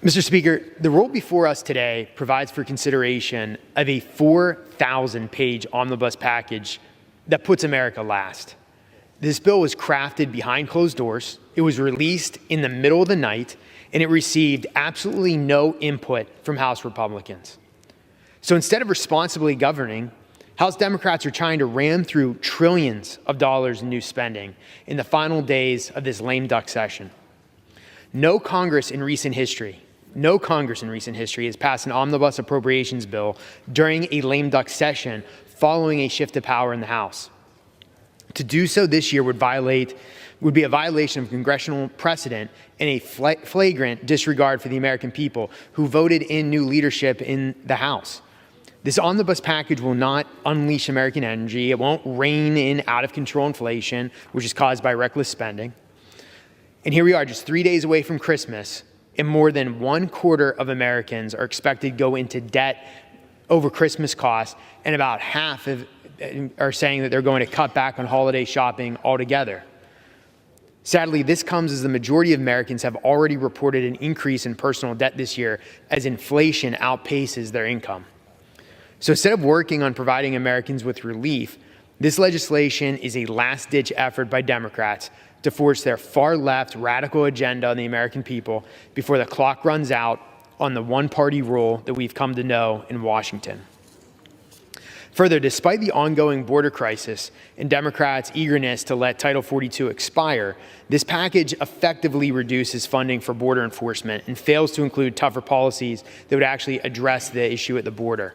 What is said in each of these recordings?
Mr. Speaker, the rule before us today provides for consideration of a 4,000-page omnibus package that puts America last. This bill was crafted behind closed doors. It was released in the middle of the night, and it received absolutely no input from House Republicans. So instead of responsibly governing, House Democrats are trying to ram through trillions of dollars in new spending in the final days of this lame duck session. No Congress in recent history has passed an omnibus appropriations bill during a lame duck session following a shift of power in the House. To do so this year would be a violation of congressional precedent and a flagrant disregard for the American people who voted in new leadership in the House. This omnibus package will not unleash American energy. It won't rein in out-of-control inflation, which is caused by reckless spending. And here we are, just 3 days away from Christmas, and more than 1/4 of Americans are expected to go into debt over Christmas costs, and about half are saying that they're going to cut back on holiday shopping altogether. Sadly, this comes as the majority of Americans have already reported an increase in personal debt this year as inflation outpaces their income. So instead of working on providing Americans with relief, this legislation is a last-ditch effort by Democrats to force their far-left radical agenda on the American people before the clock runs out on the one-party rule that we've come to know in Washington. Further, despite the ongoing border crisis and Democrats' eagerness to let Title 42 expire, this package effectively reduces funding for border enforcement and fails to include tougher policies that would actually address the issue at the border.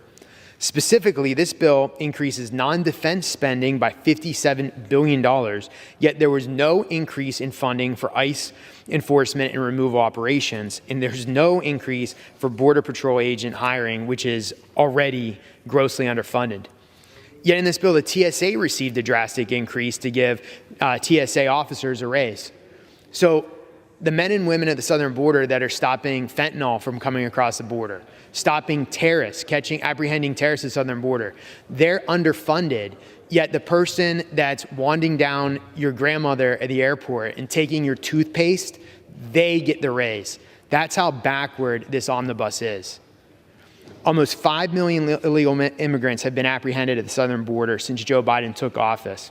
Specifically, this bill increases non-defense spending by $57 billion, yet there was no increase in funding for ICE enforcement and removal operations, and there's no increase for Border Patrol agent hiring, which is already grossly underfunded. Yet in this bill, the TSA received a drastic increase to give TSA officers a raise. So the men and women at the southern border that are stopping fentanyl from coming across the border, stopping terrorists, apprehending terrorists at the southern border, they're underfunded, yet the person that's wanding down your grandmother at the airport and taking your toothpaste, they get the raise. That's how backward this omnibus is. Almost 5 million illegal immigrants have been apprehended at the southern border since Joe Biden took office.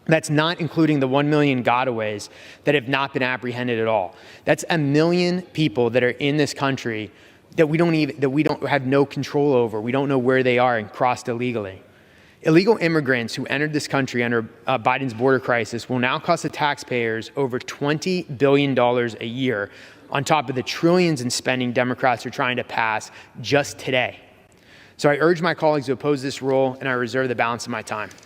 That's not including the 1 million gotaways that have not been apprehended at all. That's 1 million people that are in this country that we don't have no control over. We don't know where they are and crossed illegally. Illegal immigrants who entered this country under Biden's border crisis will now cost the taxpayers over $20 billion a year on top of the trillions in spending Democrats are trying to pass just today. So I urge my colleagues to oppose this rule, and I reserve the balance of my time.